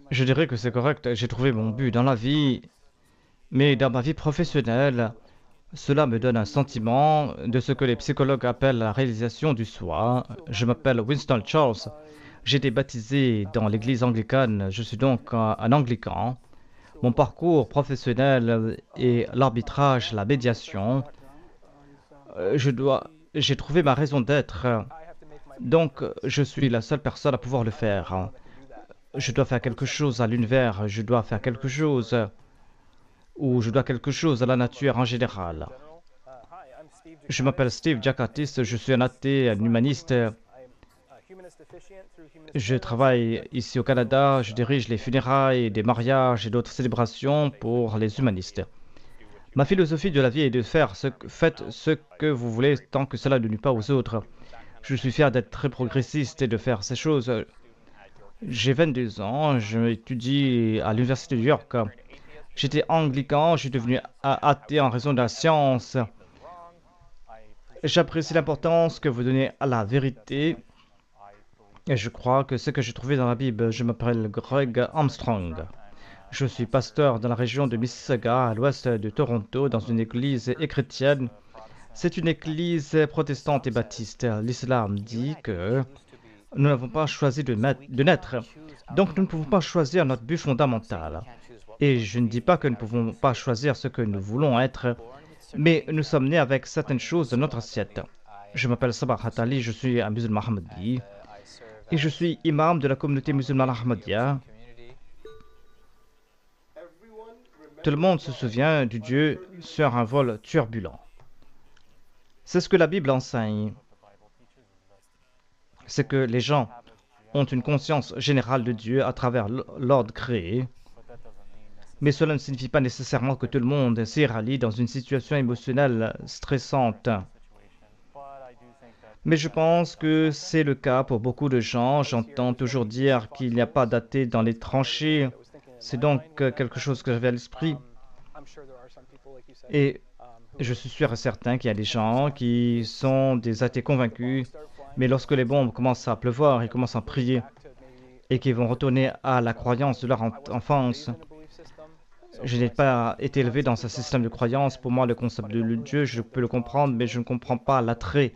Je dirais que c'est correct. J'ai trouvé mon but dans la vie, mais dans ma vie professionnelle, cela me donne un sentiment de ce que les psychologues appellent la réalisation du soi. Je m'appelle Winston Charles. J'ai été baptisé dans l'église anglicane. Je suis donc un anglican. Mon parcours professionnel est l'arbitrage, la médiation. J'ai trouvé ma raison d'être. Donc, je suis la seule personne à pouvoir le faire. Je dois faire quelque chose à l'univers. Je dois faire quelque chose ou je dois quelque chose à la nature en général. Je m'appelle Steve Jakatis, je suis un athée, un humaniste. Je travaille ici au Canada, je dirige les funérailles, des mariages et d'autres célébrations pour les humanistes. Ma philosophie de la vie est de faites ce que vous voulez tant que cela ne nuit pas aux autres. Je suis fier d'être très progressiste et de faire ces choses. J'ai 22 ans, je étudie à l'Université de New York. J'étais anglican, je suis devenu athée en raison de la science. J'apprécie l'importance que vous donnez à la vérité. Et je crois que ce que j'ai trouvé dans la Bible, je m'appelle Greg Armstrong. Je suis pasteur dans la région de Mississauga, à l'ouest de Toronto, dans une église chrétienne. C'est une église protestante et baptiste. L'islam dit que nous n'avons pas choisi de naître. Donc nous ne pouvons pas choisir notre but fondamental. Et je ne dis pas que nous ne pouvons pas choisir ce que nous voulons être, mais nous sommes nés avec certaines choses dans notre assiette. Je m'appelle Sabah Hatali, je suis un musulman Ahmadi et je suis imam de la communauté musulmane Ahmadiyya. Tout le monde se souvient du Dieu sur un vol turbulent. C'est ce que la Bible enseigne. C'est que les gens ont une conscience générale de Dieu à travers l'ordre créé. Mais cela ne signifie pas nécessairement que tout le monde s'y rallie dans une situation émotionnelle stressante. Mais je pense que c'est le cas pour beaucoup de gens. J'entends toujours dire qu'il n'y a pas d'athée dans les tranchées. C'est donc quelque chose que j'avais à l'esprit. Et je suis sûr et certain qu'il y a des gens qui sont des athées convaincus, mais lorsque les bombes commencent à pleuvoir, ils commencent à prier et qu'ils vont retourner à la croyance de leur enfance. Je n'ai pas été élevé dans un système de croyance. Pour moi, le concept de Dieu, je peux le comprendre, mais je ne comprends pas l'attrait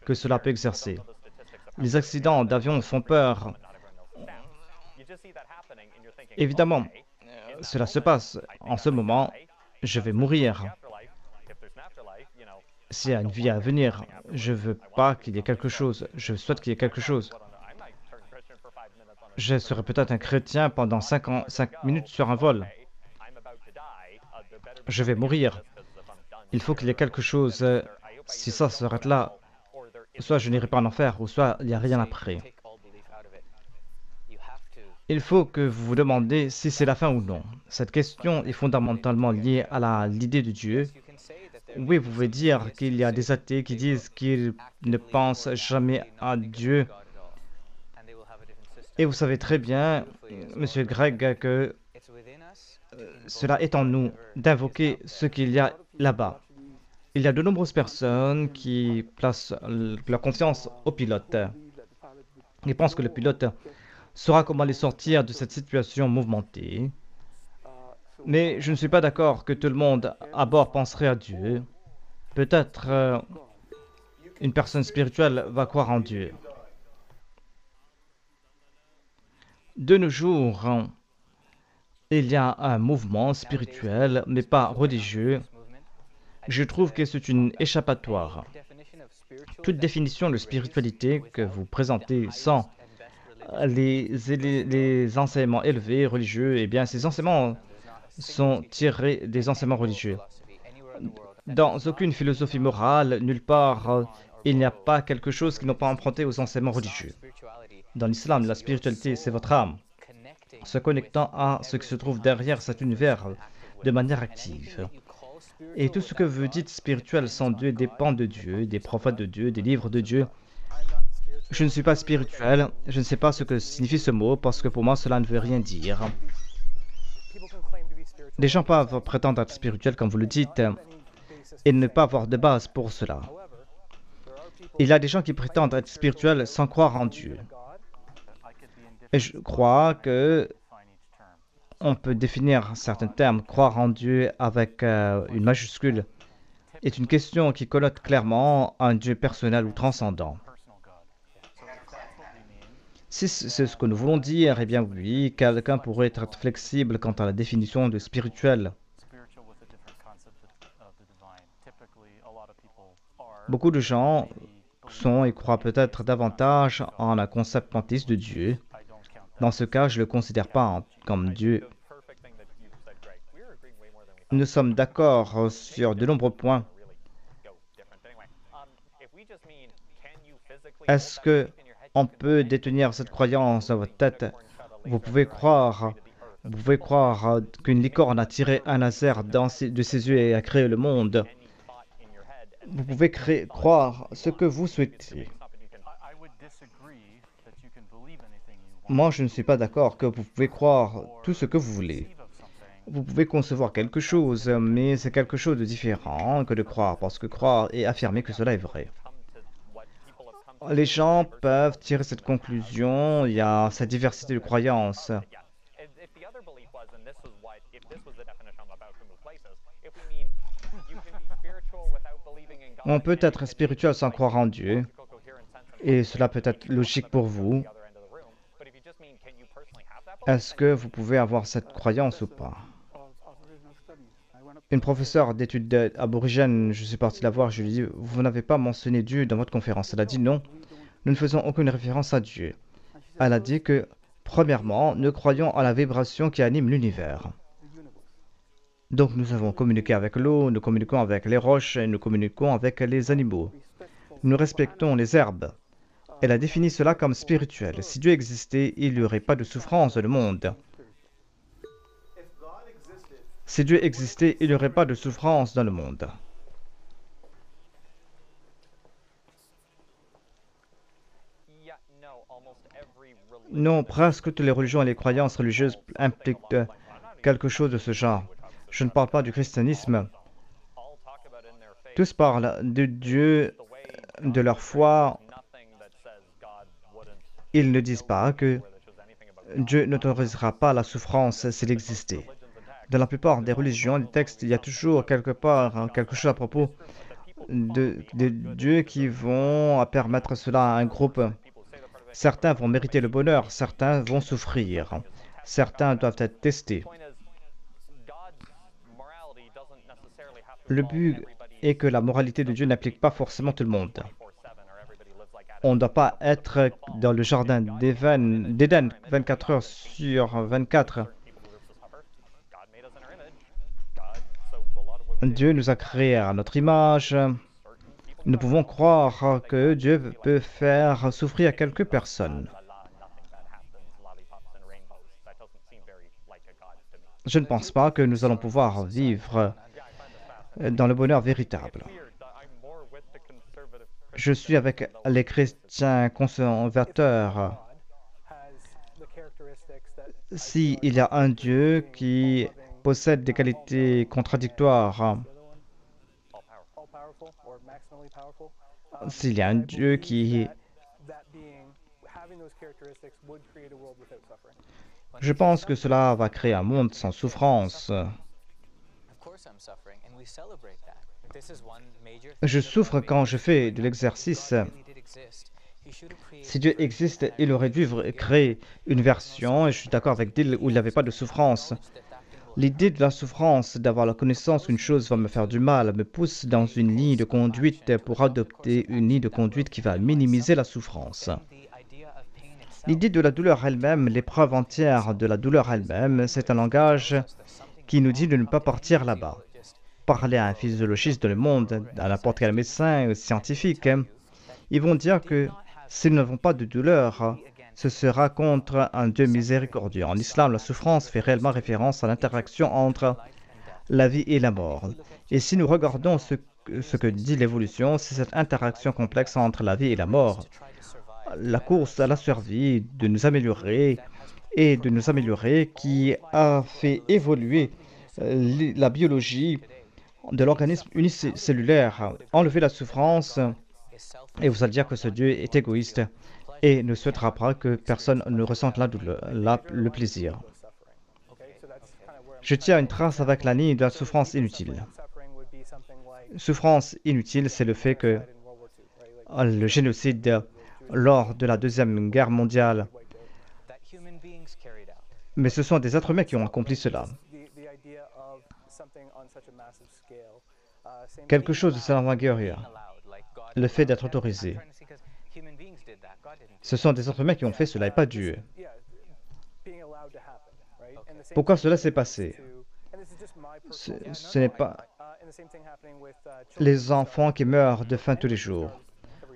que cela peut exercer. Les accidents d'avion font peur. Évidemment, cela se passe. En ce moment, je vais mourir. S'il y a une vie à venir, je ne veux pas qu'il y ait quelque chose. Je souhaite qu'il y ait quelque chose. Je serai peut-être un chrétien pendant 5 minutes sur un vol. Je vais mourir. Il faut qu'il y ait quelque chose. Si ça s'arrête là, soit je n'irai pas en enfer, ou soit il n'y a rien après. Il faut que vous vous demandez si c'est la fin ou non. Cette question est fondamentalement liée à l'idée de Dieu. Oui, vous pouvez dire qu'il y a des athées qui disent qu'ils ne pensent jamais à Dieu. Et vous savez très bien, Monsieur Greg, que cela est en nous d'invoquer ce qu'il y a là-bas. Il y a de nombreuses personnes qui placent leur confiance au pilote. Ils pensent que le pilote saura comment les sortir de cette situation mouvementée. Mais je ne suis pas d'accord que tout le monde à bord penserait à Dieu. Peut-être une personne spirituelle va croire en Dieu. De nos jours, il y a un mouvement spirituel, mais pas religieux. Je trouve que c'est une échappatoire. Toute définition de spiritualité que vous présentez sans les enseignements élevés religieux, eh bien, ces enseignements sont tirés des enseignements religieux. Dans aucune philosophie morale, nulle part, il n'y a pas quelque chose qui n'a pas emprunté aux enseignements religieux. Dans l'islam, la spiritualité, c'est votre âme, se connectant à ce qui se trouve derrière cet univers de manière active. Et tout ce que vous dites spirituel sans Dieu dépend de Dieu, des prophètes de Dieu, des livres de Dieu. Je ne suis pas spirituel, je ne sais pas ce que signifie ce mot, parce que pour moi, cela ne veut rien dire. Les gens peuvent prétendre être spirituels, comme vous le dites, et ne pas avoir de base pour cela. Il y a des gens qui prétendent être spirituels sans croire en Dieu. Et je crois que on peut définir certains termes. Croire en Dieu avec une majuscule est une question qui connote clairement un Dieu personnel ou transcendant. Si c'est ce que nous voulons dire, eh bien oui, quelqu'un pourrait être flexible quant à la définition de spirituel. Beaucoup de gens sont et croient peut-être davantage en un concept panthéiste de Dieu. Dans ce cas, je ne le considère pas comme Dieu. Nous sommes d'accord sur de nombreux points. Est-ce que on peut détenir cette croyance dans votre tête? Vous pouvez croire qu'une licorne a tiré un laser de ses yeux et a créé le monde. Vous pouvez croire ce que vous souhaitez. Moi, je ne suis pas d'accord que vous pouvez croire tout ce que vous voulez. Vous pouvez concevoir quelque chose, mais c'est quelque chose de différent que de croire, parce que croire et affirmer que cela est vrai. Les gens peuvent tirer cette conclusion, il y a cette diversité de croyances. On peut être spirituel sans croire en Dieu, et cela peut être logique pour vous. Est-ce que vous pouvez avoir cette croyance ou pas? Une professeure d'études aborigènes, je suis parti la voir, je lui ai dit, vous n'avez pas mentionné Dieu dans votre conférence. Elle a dit non, nous ne faisons aucune référence à Dieu. Elle a dit que, premièrement, nous croyons à la vibration qui anime l'univers. Donc nous avons communiqué avec l'eau, nous communiquons avec les roches et nous communiquons avec les animaux. Nous respectons les herbes. Elle a défini cela comme spirituel. Si Dieu existait, il n'y aurait pas de souffrance dans le monde. Si Dieu existait, il n'y aurait pas de souffrance dans le monde. Non, presque toutes les religions et les croyances religieuses impliquent quelque chose de ce genre. Je ne parle pas du christianisme. Tous parlent de Dieu, de leur foi. Ils ne disent pas que Dieu n'autorisera pas la souffrance s'il existait. Dans la plupart des religions, des textes, il y a toujours quelque part quelque chose à propos de Dieu qui vont permettre cela à un groupe. Certains vont mériter le bonheur, certains vont souffrir, certains doivent être testés. Le but est que la moralité de Dieu n'applique pas forcément tout le monde. On ne doit pas être dans le jardin d'Éden 24 heures sur 24. Dieu nous a créés à notre image. Nous pouvons croire que Dieu peut faire souffrir quelques personnes. Je ne pense pas que nous allons pouvoir vivre dans le bonheur véritable. Je suis avec les chrétiens conservateurs. S'il y a un Dieu qui possède des qualités contradictoires, s'il y a un Dieu qui... Je pense que cela va créer un monde sans souffrance. Je souffre quand je fais de l'exercice. Si Dieu existe, il aurait dû créer une version, et je suis d'accord avec Dill, où il n'y avait pas de souffrance. L'idée de la souffrance, d'avoir la connaissance qu'une chose va me faire du mal, me pousse dans une ligne de conduite pour adopter une ligne de conduite qui va minimiser la souffrance. L'idée de la douleur elle-même, l'épreuve entière de la douleur elle-même, c'est un langage qui nous dit de ne pas partir là-bas. Parler à un physiologiste dans le monde, à n'importe quel médecin scientifique, ils vont dire que s'ils n'avons pas de douleur, ce sera contre un Dieu miséricordieux. En islam, la souffrance fait réellement référence à l'interaction entre la vie et la mort. Et si nous regardons ce que dit l'évolution, c'est cette interaction complexe entre la vie et la mort. La course à la survie, de nous améliorer et de nous améliorer, qui a fait évoluer la biologie de l'organisme unicellulaire, enlever la souffrance, et vous allez dire que ce Dieu est égoïste et ne souhaitera pas que personne ne ressente la douleur, le plaisir. Je tiens une trace avec la ligne de la souffrance inutile. Souffrance inutile, c'est le fait que le génocide lors de la Deuxième Guerre mondiale, mais ce sont des êtres humains qui ont accompli cela. Quelque chose de cette envergure, le fait d'être autorisé. Ce sont des êtres humains qui ont fait cela et pas Dieu. Pourquoi cela s'est passé? Ce n'est pas les enfants qui meurent de faim tous les jours,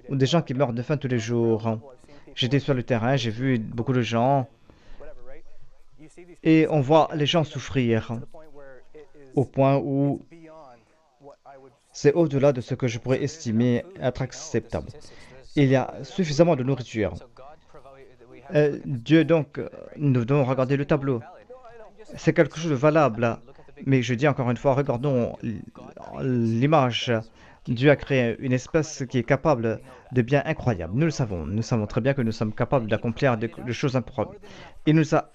ou des gens qui meurent de faim tous les jours. J'étais sur le terrain, j'ai vu beaucoup de gens, et on voit les gens souffrir au point où c'est au-delà de ce que je pourrais estimer être acceptable. Il y a suffisamment de nourriture. Dieu, donc, nous devons regarder le tableau. C'est quelque chose de valable. Mais je dis encore une fois, regardons l'image. Dieu a créé une espèce qui est capable de biens incroyables. Nous le savons. Nous savons très bien que nous sommes capables d'accomplir des choses improbables. Il nous a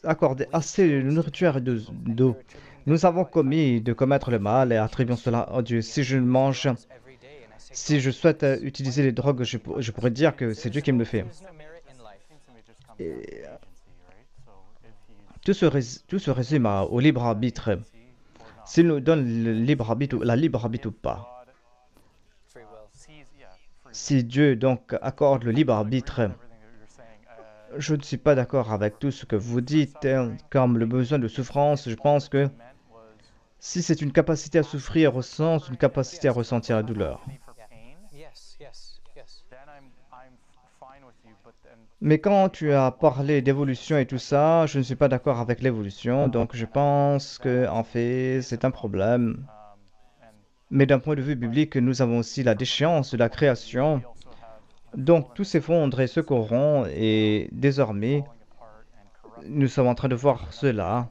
accordé assez de nourriture et d'eau. Nous avons commis de commettre le mal et attribuons cela à Dieu. Si je mange, si je souhaite utiliser les drogues, je pourrais dire que c'est Dieu qui me le fait. Et tout se résume au libre arbitre. S'il nous donne le libre arbitre, la libre arbitre ou pas. Si Dieu donc accorde le libre arbitre, je ne suis pas d'accord avec tout ce que vous dites, comme le besoin de souffrance. Je pense que si c'est une capacité à souffrir au sens, une capacité à ressentir la douleur. Mais quand tu as parlé d'évolution et tout ça, je ne suis pas d'accord avec l'évolution, donc je pense que en fait c'est un problème. Mais d'un point de vue biblique, nous avons aussi la déchéance de la création. Donc tout s'effondre et se corrompt, et désormais nous sommes en train de voir cela.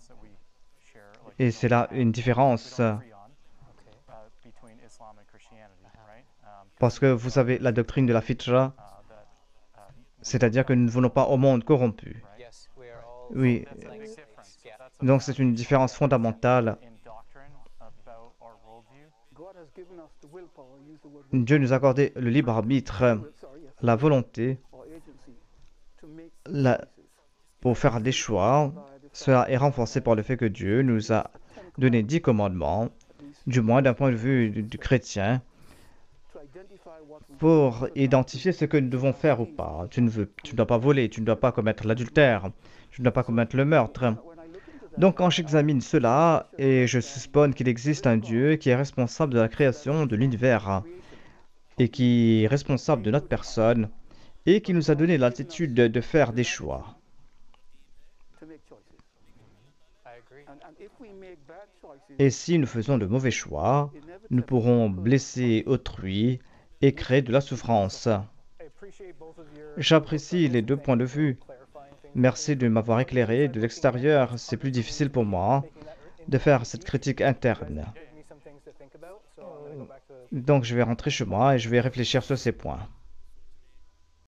Et c'est là une différence. Parce que vous avez la doctrine de la fitra, c'est-à-dire que nous ne venons pas au monde corrompu. Oui. Donc c'est une différence fondamentale. Dieu nous a accordé le libre arbitre, la volonté pour faire des choix. Cela est renforcé par le fait que Dieu nous a donné 10 commandements, du moins d'un point de vue du chrétien, pour identifier ce que nous devons faire ou pas. Tu ne dois pas voler, tu ne dois pas commettre l'adultère, tu ne dois pas commettre le meurtre. Donc quand j'examine cela, et je suspends qu'il existe un Dieu qui est responsable de la création de l'univers, et qui est responsable de notre personne, et qui nous a donné l'attitude de faire des choix. Et si nous faisons de mauvais choix, nous pourrons blesser autrui et créer de la souffrance. J'apprécie les deux points de vue. Merci de m'avoir éclairé. De l'extérieur, c'est plus difficile pour moi de faire cette critique interne. Donc je vais rentrer chez moi et je vais réfléchir sur ces points.